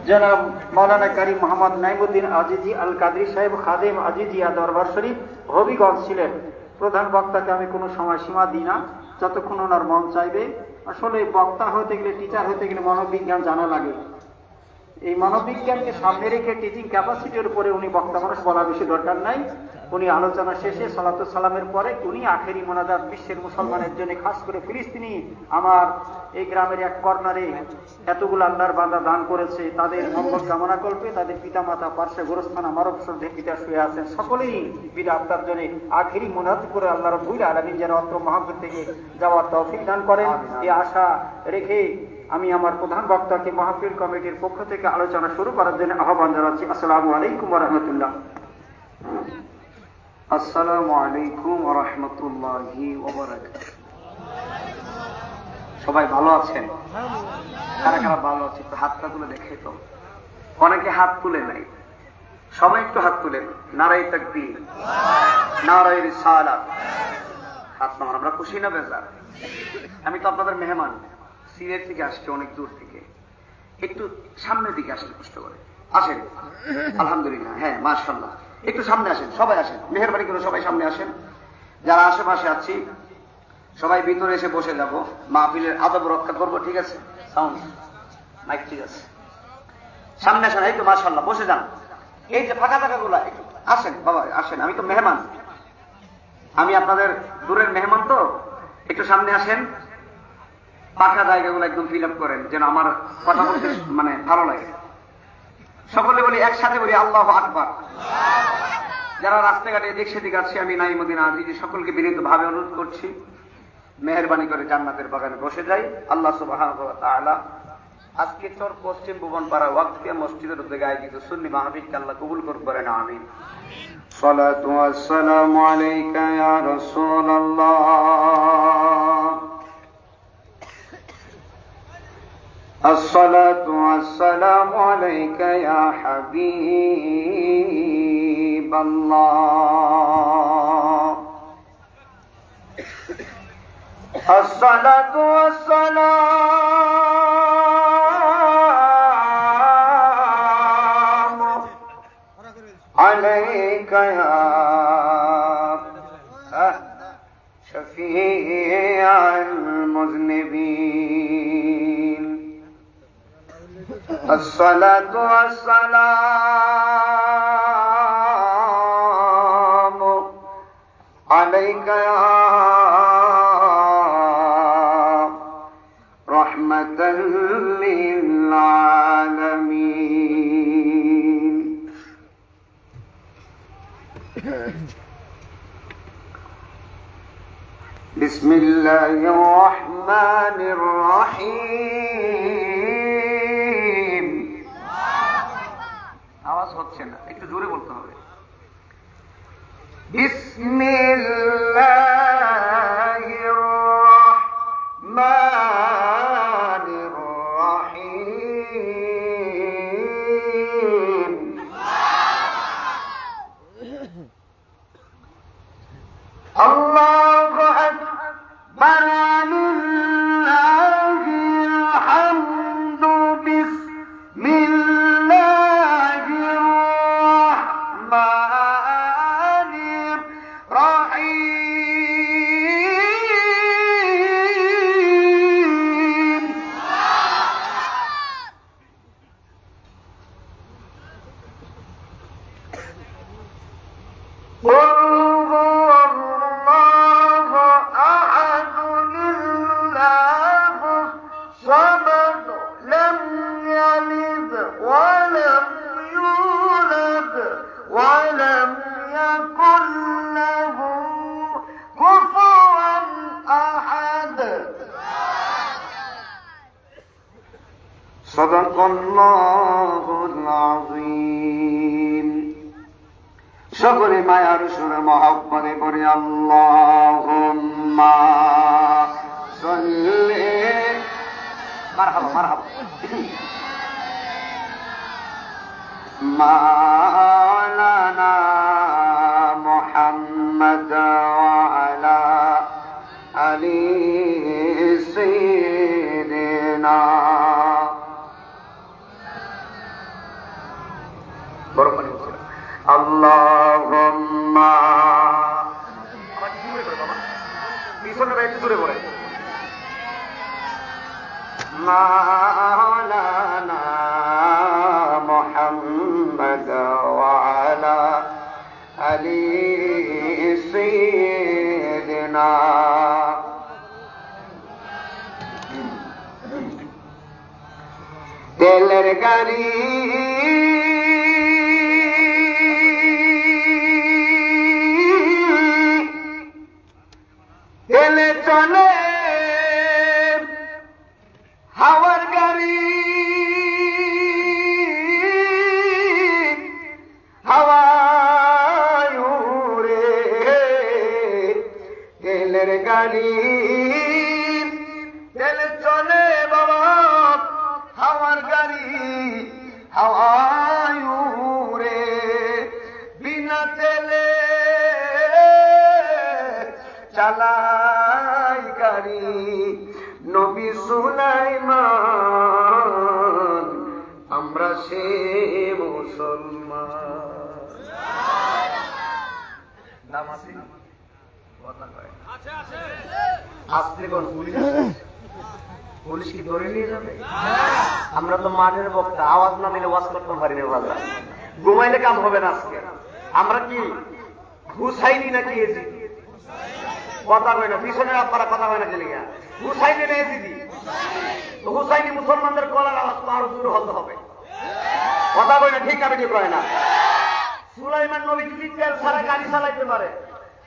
জনাব মৌলানা কারি মোহাম্মদ নাইমুদ্দিন আজিজি আল কাদরি সাহেব খাদেম আজিজিয়া দরবার শরীফ হবিগঞ্জ ছিলেন। প্রধান বক্তাকে আমি কোনো সময়সীমা দিই না, যতক্ষণ ওনার মন চাইবে। আসলে বক্তা হতে গেলে, টিচার হতে গেলে মনোবিজ্ঞান জানা লাগে। এই মনোবিজ্ঞানকে সামনে রেখে টিচিং ক্যাপাসিটির উপরে উনি বক্তা মানুষ বলা বেশি দরকার নাই। উনি আলোচনা শেষে সালাতু সালামের পরে উনি আখেরি মোনাজাত বিশ্বের মুসলমানের জন্য, খাস করে ফিলিস্তিনি আমার এই গ্রামের এক কর্নারে এতগুলো আল্লাহর বান্দা দান করেছে, তাদের মঙ্গল কামনা করবে। তাদের পিতা মাতা পার্শ্বে গোরস্থানা মারব শ্রদ্ধে পিতা শুয়ে আছেন, সকলেই বিদা আপনার জন্য আখেরি মোনাজাত করে আল্লাহ রাব্বুল আলামিন যেন অত্র মাহফিল থেকে যাওয়ার তৌফিক দান করেন, এই আশা রেখে আমি আমার প্রধান বক্তাকে মাহফিল কমিটির পক্ষ থেকে আলোচনা শুরু করার জন্য আহ্বান জানাচ্ছি। আসসালামু আলাইকুম ওয়া রাহমাতুল্লাহ। আসসালামু আলাইকুম ওয়া রাহমাতুল্লাহি ওয়া বারাকাতুহু। সবাই ভালো আছেন? কারা কারা ভালো আছে একটু হাতটা তুলে দেখে তো। অনেকে হাত তুলে নাই, সবাই একটু হাত তুলেন। নারায়ে তাকবীর, নারায়ে রিসালাত। হাত নামান। আমরা খুশি না বেজার? আমি তো আপনাদের মেহমান, সিলেট থেকে আসছে অনেক দূর থেকে। একটু সামনের দিকে আসেন, কষ্ট করে আসেন। আলহামদুলিল্লাহ, হ্যাঁ মাশাআল্লাহ। একটু সামনে আসেন, সবাই আসেন, মেহেরবানি করে সবাই সামনে আসেন। যারা আশেপাশে আছি সবাই ভিতরে এসে বসে যাব, মাহফিলের আদব রক্ষা করবো, ঠিক আছে? সাউন্ড মাইক ঠিক আছে? সামনে আসেন, এই তো মাশাআল্লাহ, বসে যান। এই যে ফাঁকা জায়গাগুলো একটু আসেন বাবা, আসেন। আমি তো মেহমান, আমি আপনাদের দূরের মেহমান, তো একটু সামনে আসেন। ফাঁকা জায়গাগুলো একদম ফিল আপ করেন, যেন আমার কথা বলতে মানে ভালো লাগে। সকলে বলি, একসাথে বলি আল্লাহু আকবার। যারা রাস্তাঘাটে এদিক সেদিক আছে, আমি নাইমুদ্দিন আজিজি সকলকে বিনীত ভাবে অনুরোধ করছি, মেহেরবানি করে জান্নাতের বাগানে বসে যাই। আল্লাহ সুবহানাহু ওয়া তাআলা আজকে চর পশ্চিম ভুবনপাড়া ওয়াকফিয়া মসজিদের উদ্যোগে আয়োজিত সুন্নি মাহফিলকে আল্লাহ কবুল করুন, বলেন আমিন। সালাতু ওয়াসসালামু আলাইকা ইয়া রাসূলুল্লাহ, আসসালাতু ওয়াসসালামু আলাইকা ইয়া হাবিবাল্লাহ, আসসালাতু ওয়াসসালামু আলাইকা ইয়া শাফিআল মুযনিবিন, الصلاة والسلام عليك يا رحمة للعالمين. بسم الله الرحمن الرحيم. আওয়াজ হচ্ছে না, একটু জোরে বলতে হবে। বিসমিল্লাহির রহমানির রহিম. আল্লাহু আকবার, লিল্লাহিল হামদু, বিসমিল্লাহির রহমানির রহিম. সাদাকাল্লাহুল আযীম. সকলে মায়ার সুরে মহব্বতে পড়ি আল্লাহুম্মা সাল্লি, মারহাবা মারহাবা, মাওলানা মুহাম্মদ ওয়া আলা আলি সাইয়্যিদিনা গরম পানি হচ্ছে না। আল্লাহুম্মা পিছনে একটু দূরে পড়ে মাওলানা মুহাম্মদ ওয়া আলা আলি সাইয়্যিদিনা তেলের গাড়ি তেলে চলে হাওয়ার গাড়ি হাওয়ায় উড়ে তেলের গাড়ি তেলে চলে বাবা হাওয়ার গাড়ি হাওয়ায় উড়ে বিনা তেলে চালাই গাড়ি নবী সুলাইমান আমরা সে মুসলমান। নাম আছে আসলে কোন পুলিশ কি ধরে নিয়ে যাবে? আমরা তো মাঠের বক্তা, আওয়াজ না দিলে ওয়াজ করতে পারি না। ভালো ঘুমাইলে কাম হবে না। আজকে আমরা কি হুসাইনি নাকি এজিদি? কথা হয় না, পিছনে আপনারা কথা হয় না চলিয়া হুসাইনি না এজিদি? হুসাইনি মুসলমানদের গলার আওয়াজ তো আরো দূর হতে হবে। কথা হয় না, ঠিক না? ঠিক হয় না? সুলাইমান নবী যদি তেল ছাড়া গাড়ি চালাইতে পারে,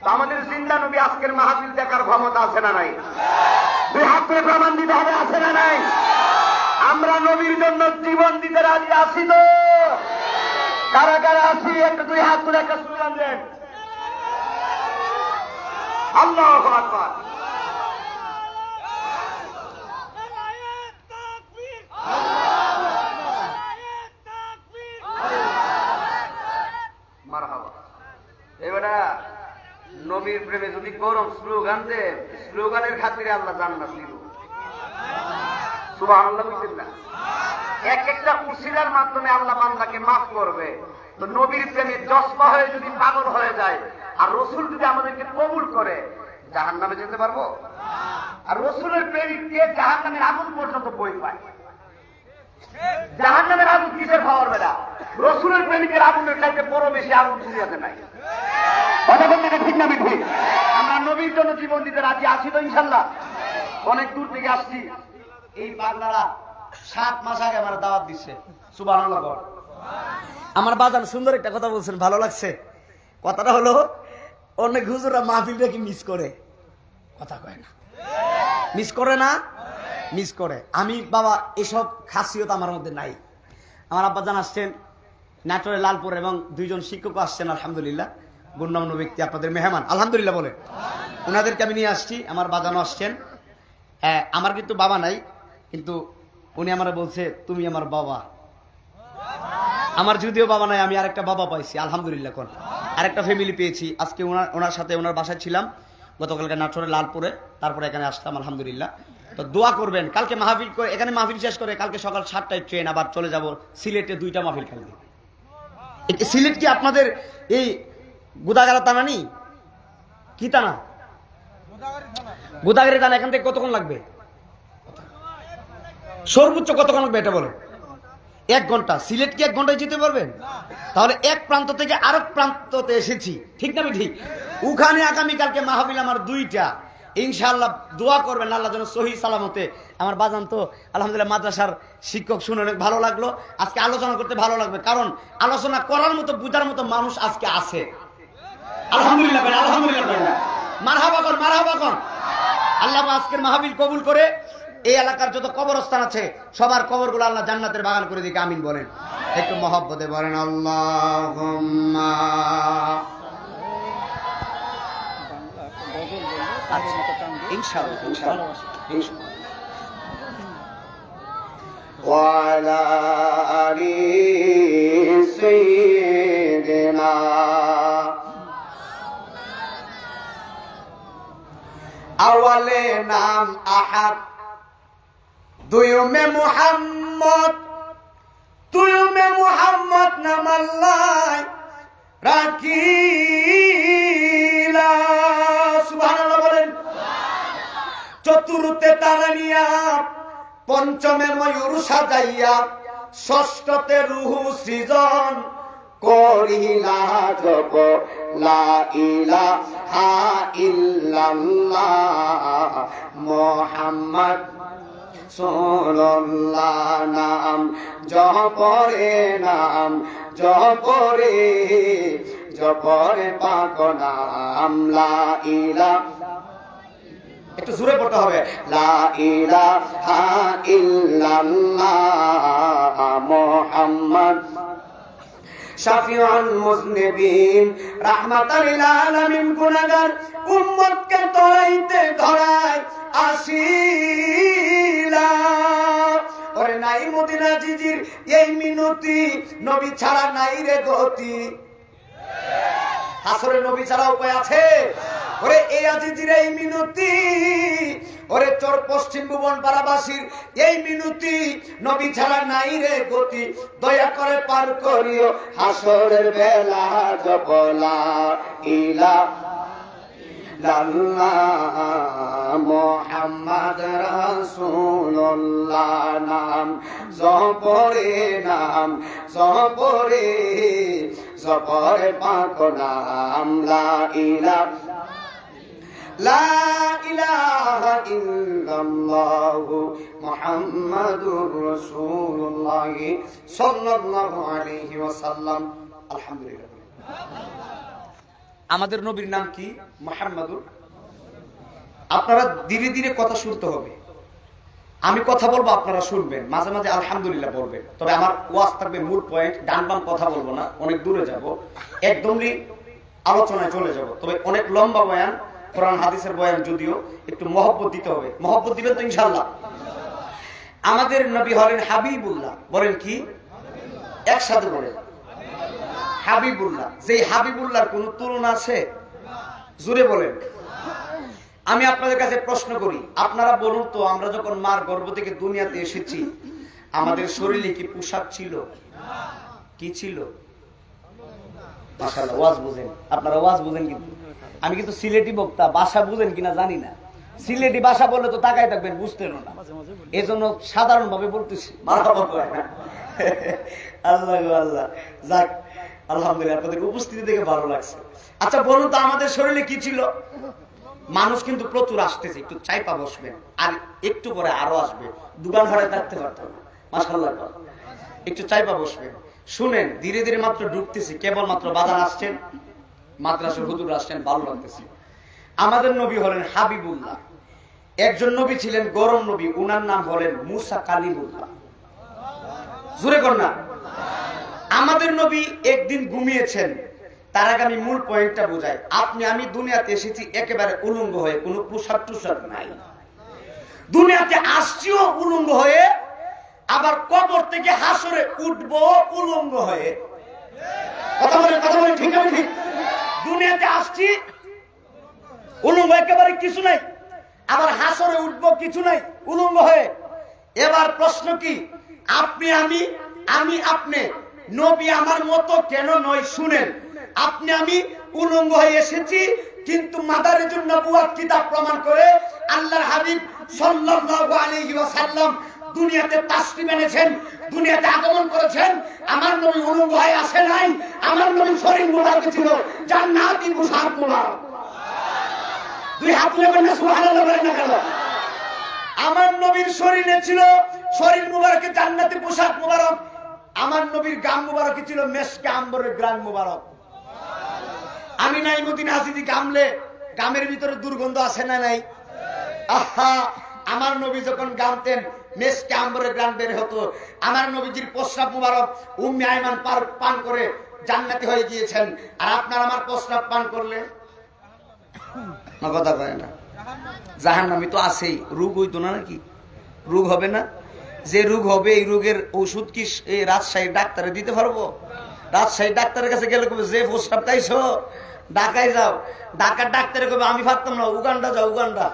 তো আমাদের জিন্দা নবী আজকের মাহফিল দেখার ক্ষমতা আছে না নাই? দুই হাত করে প্রমাণ দিতে হবে, আছে না নাই? আমরা নবীর জন্য জীবন দিতে রাজি আছি তো? কারা কারা আছি একটা দুই হাত করে একটা স্লোগান দেন, আল্লাহু আকবার। মারহাবা। এবারে নবীর প্রেমে যদি গরম স্লোগান দেন, স্লোগানের খাতিরে আল্লাহ জান্নাত দিব। সুবহানাল্লাহ বলছেন না? এক একটা উসিলার মাধ্যমে আল্লাহ বান্দাকে মাফ করবে। তো নবীর প্রেমে জজবা হয়ে যদি পাগল হয়ে যায়, আর রসুল যদি আমাদেরকে কবুল করে, জাহান্নামে যেতে পারবো? আর রসুলের প্রেমিক দিয়ে জাহান্নামের আগুন পর্যন্ত বই পায়। জাহান্নামের আগুন কিসের খাওয়ার বেলা? রসুলের প্রেমিকের আগুনের চাইতে বড় বেশি আগুন দুনিয়াতে নাই। ঠিক না? ঠিক। আমরা নবীর জন্য জীবন দিতে রাজি আছি তো ইনশাল্লাহ? অনেক দূর থেকে আসছি। এই বাংলারা 7 মাস আগে আমার দাওয়াত দিচ্ছে। সুবহানাল্লাহ। আমার বাজান সুন্দর একটা কথা বলছেন, ভালো লাগছে। কথাটা হলো, অনেক হুজুররা মাহফিলটা কি মিস করে? কথা কয় না, মিস করে না, মিস করে। আমি বাবা এসব খাসিয়ত আমার মধ্যে নাই। আমার আব্বাজান আসছেন নাটোরে লালপুর, এবং 2 জন শিক্ষক আসছেন আলহামদুলিল্লাহ, গণ্যমান্য ব্যক্তি, আপনাদের মেহমান আলহামদুলিল্লাহ বলে। ওনাদেরকে আমি নিয়ে আসছি। আমার বাজানও আসছেন। আমার কিন্তু বাবা নাই, কিন্তু উনি আমার বলছে তুমি আমার বাবা। আমার যদিও বাবা নাই, আমি আরেকটা বাবা পাইছি আলহামদুলিল্লাহ। কোন আরেকটা ফ্যামিলি পেয়েছি। আজকে ওনার সাথে ওনার বাসায় ছিলাম গতকালকে নাটোরে লালপুরে, তারপরে এখানে আসলাম আলহামদুলিল্লাহ। তো দোয়া করবেন। কালকে মাহফিল করে, এখানে মাহফিল শেষ করে কালকে সকাল 7টায় ট্রেন, আবার চলে যাব সিলেটে 2টা মাহফিল কালকে। সিলেট কি আপনাদের এই গোদাগাড়া থানা নেই? কি থানা? গোদাগাড়ি থানা। এখান থেকে কতক্ষণ লাগবে? সর্বোচ্চ কতক্ষণ লাগবে এটা বলে? 1 ঘন্টা। সিলেট কি 1 ঘন্টায় যেতে পারবেন? তাহলে এক প্রান্ত থেকে আরেক প্রান্ততে এসেছি, ঠিক না? ঠিক। ওখানে আগামীকালকে মাহফিল আমার 2টা। ইনশাআল্লাহ দোয়া করবেন আল্লাহ যেন সহি সালামতে। আমার বাজান তো আলহামদুলিল্লাহ মাদ্রাসার শিক্ষক, শুনে অনেক ভালো লাগলো। আজকে আলোচনা করতে ভালো লাগবে, কারণ আলোচনা করার মতো, বুঝার মতো মানুষ আজকে আছে আলহামদুলিল্লাহ। আলহামদুলিল্লাহ, মারহাবা কর, মারহাবা কর। আল্লাহ আজকের মাহফিল কবুল করে এই এলাকার যত কবরস্থান আছে সবার কবরগুলো আল্লাহ জান্নাতের বাগান করে দিকে আমিন বলেন। একটু মহব্বতে বলেন আল্লাহুম্মা। ইনশাআল্লাহ ওয়া আলা আলি সাইয়্যিদিনা। আওয়ালে নাম আহাদ, দুয়ুমে মুহাম্মদ, তুয়ুমে মুহাম্মদ নাম আল্লাহ, রাখিলা। সুবহানাল্লাহ বলেন। চতুর্থে তারা নিয়া, পঞ্চমে ময়ূর সাজাইয়া, ষষ্ঠতে রুহু সৃজন করিলা জপ লা ইলাহা ইল্লাল্লাহ মুহাম্মদ রাসূলুল্লাহ। নাম জপরে, নাম জপরে, জপরে পাক নাম লা ইলাহা। একটু জোরে পড়তে হবে, লা ইলাহা ইল্লাল্লাহ মুহাম্মদ শাফিউল মুজনিবিন রাহমাতাল লিল আলামিন। গুনাহগার উম্মতকে তরাইতে ধরায় আসিলা। ওরে নাই মদিনা জিজির এই মিনতি, নবী ছাড়া নাই রে গতি। আসরে নবী ছাড়া উপায় আছে? ওরে এই আজিজির এই মিনতি, ওরে চর পশ্চিম ভুবন পাড়াবাসীর এই মিনতি, নবী ছাড়া নাই রে গতি। দয়া করে পার করিও হাসরের বেলা জপলা ইলাল্লাহ মুহাম্মদ রাসূলুল্লাহ। নাম জপরে, নাম জপরে, জপরে পাক নাম লা ইলাহা, লা ইলাহা ইল্লাল্লাহু মুহাম্মাদুর রাসূলুল্লাহ সাল্লাল্লাহু আলাইহি ওয়াসাল্লাম। আলহামদুলিল্লাহ। আমাদের নবীর নাম কি? মুহাম্মাদুর। আপনারা ধীরে ধীরে কথা শুনতে হবে। আমি কথা বলবো, আপনারা শুনবেন, মাঝে মাঝে আলহামদুলিল্লাহ বলবেন। তবে আমার ওয়াজ থাকবে মূল পয়েন্ট, ডান বাম কথা বলবো না, অনেক দূরে যাব, একদমই আলোচনায় চলে যাব। তবে অনেক লম্বা বয়ান, কোরআন হাদিসের বয়ান, যদিও একটু মহব্বত দিতে হবে। মহব্বত দিবেন তো ইনশাআল্লাহ? আমাদের নবী হলেন হাবিবুল্লাহ। বলেন কি? একসাথে বলেন হাবিবুল্লাহ। যে হাবিবুল্লাহর কোন তুলনা আছে? জোরে বলেন। আমি আপনাদের কাছে প্রশ্ন করি, আপনারা বলুন তো, আমরা যখন মার গর্ভ থেকে দুনিয়াতে এসেছি, আমাদের শরীরে কি পোশাক ছিল? কি ছিল? মাশাআল্লাহ, ওয়াজ বুঝেন আপনারা, ওয়াজ বুঝেন। কিন্তু আমি কিন্তু সিলেটি বক্তা, ভাষা বুঝেন কিনা জানি না। সিলেটি ভাষা বললে তো তাকায় থাকবেন, বুঝতেন না, এই জন্য সাধারণ ভাবে বলতেছি। আল্লাহ আল্লাহ, যাক আলহামদুলিল্লাহ, আপনাদের উপস্থিতি দেখে ভালো লাগছে। আচ্ছা বলুন তো, আমাদের শরীরে কি ছিল? মানুষ কিন্তু প্রচুর আসতেছে, একটু চাইপা বসবেন, আর একটু পরে আরো আসবে, দোকান ভাড়ায় থাকতে পারতাম না। মাশাআল্লাহ, একটু চাইপা বসবেন, শুনেন। ধীরে ধীরে মাত্র ঢুকতেছি, কেবল মাত্র বাজার আসছেন, মাদ্রাসার হুজুর আসছেন, ভালো লাগতেছে। আমাদের নবী হলেন হাবিবুল্লাহ। একজন নবী ছিলেন গরম নবী, উনার নাম হলেন মুসা কালিমুল্লাহ। জোরে কর না। আমাদের নবী একদিন ঘুমিয়েছেন। তার আগে আমি মূল পয়েন্টটা বুঝাই। আপনি আমি দুনিয়াতে এসেছি একেবারে উলঙ্গ হয়ে, কোনো পোশাক টুশাক নাই। দুনিয়াতে আসছিও উলঙ্গ হয়ে, আবার কবর থেকে হাসরে উঠবো উলঙ্গ হয়ে। কথা বলে ঠিক না? ঠিক। দুনিয়াতে আসছি উলঙ্গ, একেবারে কিছু নাই, আবার হাসরে উঠবো কিছু নাই, উলঙ্গ হয়ে। এবার প্রশ্ন কি, আপনি আমি আপনি, নবী আমার মতো কেন নয়? শুনেন, আপনি আমি উলঙ্গ হয়ে এসেছি, কিন্তু মাদারিজুন নবুওয়াত কিতাব প্রমাণ করে আল্লাহর হাবিব সাল্লাল্লাহু আলাইহি ওয়াসাল্লাম দুনিয়াতে তাশরীফ এনেছেন, দুনিয়াতে আগমন করেছেন। আমার নবী উলঙ্গ হয়ে আসে নাই। আমার নবী শরীর মোবারক ছিল জান্নাতি পোশাক মোবারক। দুই হাত তুলে বলেন না সুবহানাল্লাহ, বলেন না কেন? আমার নবীর শরীরে ছিল, শরীর মোবারকে জান্নাতি পোশাক মোবারক। আমার নবীর গাম মোবারক ছিল মেশকে আম্বরের গ্রাম মোবারক। আমি নাই মদিনা আসিদি গামলে, গামের ভিতরে দুর্গন্ধ আসে না নাই? আহা, আমার নবী যখন গামতেন মেশকে আম্বরের গ্রাম বের হতো। আমার নবীজির প্রস্রাব মোবারক উম্মে আইমান পান করে জান্নাতি হয়ে গিয়েছেন। আর আপনার আমার প্রস্রাব পান করলে কথা কয় না, জাহান্নামী তো আছেই। রোগ হইতো না নাকি? রোগ হবে না? যে রোগ হবে, এই রোগের ওষুধ কি এই রাজশাহীর ডাক্তারে দিতে পারবো? রাজশাহীর ডাক্তারের কাছে গেলে কবে যে প্রস্রাব খাইছো ঢাকায় যাও, ঢাকার ডাক্তারে কবে আমি পারতাম না, উগান্ডা যাও, উগান্ডা।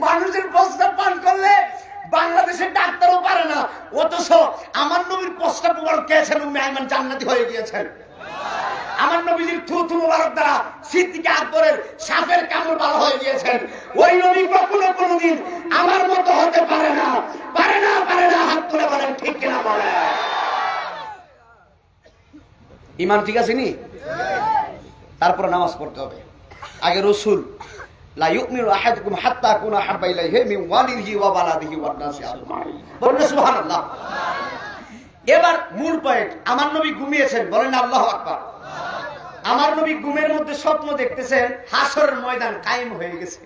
মানুষের প্রস্রাব পান করলে বাংলাদেশের ডাক্তারও পারে না, অথচ আমার নবীর প্রস্তাব মুবারক খেয়েছেন উম্মে আইমান জান্নাতি হয়ে গিয়েছেন। আমার নবীজির থুথু মুবারক দ্বারা সিদ্দিক আকবরের সাপের কামড় ভালো হয়ে গিয়েছেন। ওই নবী কখনো কোনোদিন আমার মতো হতে পারে না, পারে না, পারে না। হাত তুলে বলেন ঠিক কিনা বলেন। ইমান ঠিক আছে নি? তারপর নামাজ পড়তে হবে। আগে রসুল লা ইউমিনু আহাদুকুম হাত্তা আকুনা হাব্বা ইলাইহি মিন ওয়ালিদিহি ওয়া বালাদিহি ওয়ান নাসি আজমাইন। বলেন সুবহানাল্লাহ। এবার মূল পয়েন্ট, আমার নবী ঘুমিয়েছেন, বলেন আল্লাহু আকবার। আমার নবী ঘুমের মধ্যে স্বপ্ন দেখতেছেন হাসরের ময়দান কায়েম হয়ে গেছে।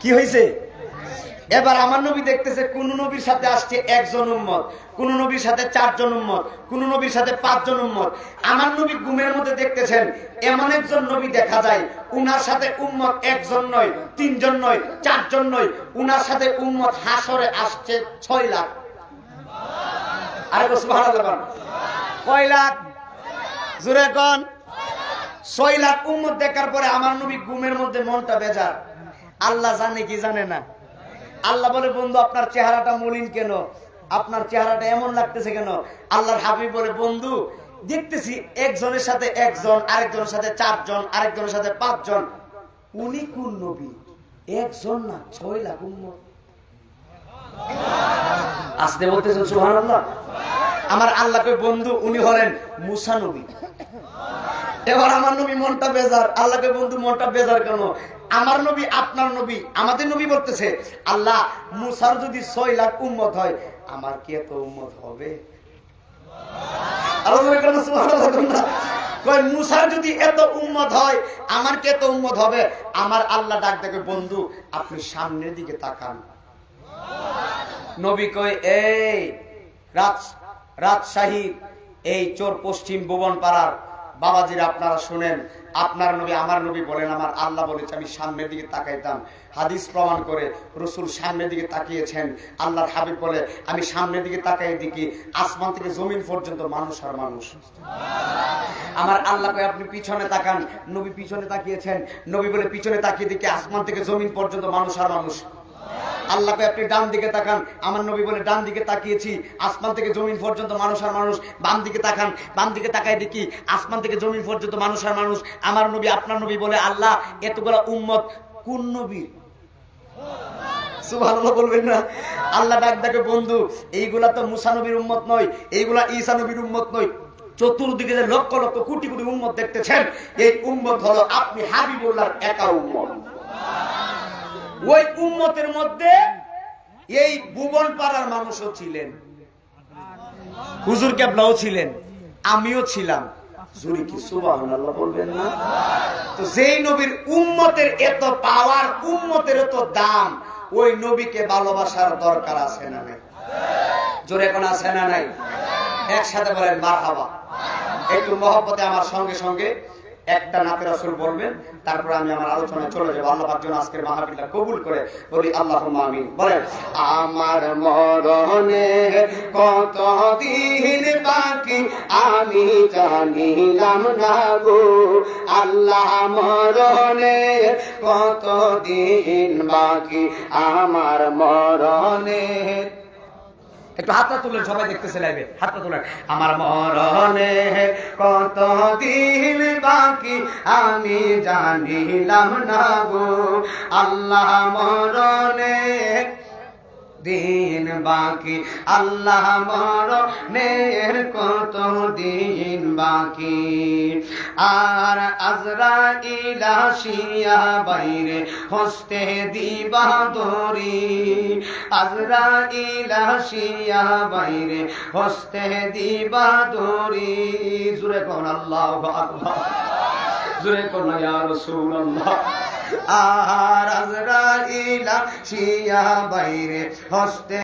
কি হয়েছে? এবার আমার নবী দেখতেছে কোন নবীর সাথে আসছে একজন উম্মত, কোন নবীর সাথে 4 জন উম্মত, কোন নবীর সাথে 5 জন উম্মত। আমার নবী ঘুমের মধ্যে দেখতেছেন এমন একজন নবী দেখা যায় উনার সাথে উম্মত 1 জন নয়, 3 জন নয়, 4 জন নয়, উনার সাথে উম্মত হাসরে আসছে 6 লাখ। আরে সুবহানাল্লাহ। কয় লাখ? জোরে কোন? 6 লাখ উম্মত দেখার পরে আমার নবী ঘুমের মধ্যে মনটা বেজার। আল্লাহ জানে কি জানে না? আল্লাহ বলে বন্ধু আপনার চেহারাটা মলিন কেন, আপনার চেহারাটা এমন লাগতেছে কেন? আল্লাহর হাবিব বলে বন্ধু দেখতেছি একজনের সাথে 1 জন, আরেকজনের সাথে 4 জন, আরেকজনের সাথে 5 জন। উনি কোন নবী? 1 জন না, 6 লাখ উম্মত। আসতে বলতেছেন সুবহানাল্লাহ। আমার আল্লাহ কই বন্ধু উনি হলেন মুসা নবী। এবার আমার নবী মনটা বেজার। আল্লাহ কই বন্ধু মনটা বেজার কেন? আমার নবী আপনার নবী, আমাদের নবী বলতেছে আল্লাহ মুসার যদি 6 লাখ উম্মত হয় আমার কি এত উম্মত হবে? মুসার যদি এত উম্মত হয় আমার কি এত উম্মত হবে? আমার আল্লাহ ডাক দেখে বন্ধু আপনি সামনের দিকে তাকান। নবী কয় এই রাজশাহী এই চোর পশ্চিম ভুবন পাড়ার বাবাজিরা আপনারা শুনেন, আপনার নবী আমার নবী বলেন আমার আল্লাহ বলেছে আমি সামনের দিকে তাকাইতাম। হাদিস প্রমাণ করে রসুল সামনের দিকে তাকিয়েছেন। আল্লাহর হাবিব বলে আমি সামনের দিকে তাকাই দেখি আসমান থেকে জমিন পর্যন্ত মানুষ আর মানুষ। আমার আল্লাহ কয় আপনি পিছনে তাকান। নবী পিছনে তাকিয়েছেন। নবী বলে পিছনে তাকিয়ে দেখি আসমান থেকে জমিন পর্যন্ত মানুষ আর মানুষ। আল্লাহ কয় আপনি ডান দিকে তাকান। আমার নবী বলে ডান দিকে তাকিয়েছি, আসমান থেকে জমিন পর্যন্ত মানুষ আর মানুষ। বাম দিকে তাকান। বাম দিকে তাকাই দেখি আসমান থেকে জমিন পর্যন্ত মানুষ আর মানুষ। আমার নবী আপনার নবী বলে আল্লাহ এতগুলা উম্মত কোন নবী? সুবহানাল্লাহ বলবেন না? আল্লাহ ডাক দেখে বন্ধু এইগুলা তো মুসা নবীর উম্মত নয়, এইগুলা ঈসা নবীর উম্মত নয়। চতুর্দিকে যে লক্ষ লক্ষ কোটি কোটি উম্মত দেখতেছেন এই উম্মত হলো আপনি হাবিবুল্লাহর একা উম্মত। ওই উম্মতের মধ্যে এই ভুবন পাড়ার মানুষও ছিলেন, হুজুর কেবলাও ছিলেন, আমিও ছিলাম। জোরে কি সুবহানাল্লাহ বলবেন না? তো যেই নবীর উম্মতের এত পাওয়ার, উম্মতের এত দাম, ওই নবীকে ভালোবাসার দরকার আছে না নাই? জোরে কোন আছে না নাই? একসাথে বলেন মারহাবা। একটু মহব্বতে আমার সঙ্গে সঙ্গে একটা নাতে রাসূল বলবেন, তারপর আমি আমার আলোচনায় চলে যাব। আল্লাহ পাক যেন আজকের মাহফিলটা কবুল করে, বলি আল্লাহুম্মা আমিন। বলেন আমার মরণে কত দিন বাকি আমি জানিলাম না গো আল্লাহ, মরণে কত দিন বাকি আমার মরণে। একটু হাতটা তুলেন, সবাই দেখতেছে লাইভে, হাতটা তুলেন। আমার মরণে কত দিন বাকি আমি জানিলাম না গো আল্লাহ, মরণে দিন বাকি আল্লাহ, মরণের কত দিন বাকি। আর আজরাইল আসিয়া বাইরে হস্তে দিবা দড়ি, আজরাইল আসিয়া বাইরে হস্তে দিবা দড়ি। জোরে কোন আল্লাহু আকবার, জোরে কোন ইয়া রাসূলুল্লাহ। আর আজরাইল আসিয়া বাইরে হস্তে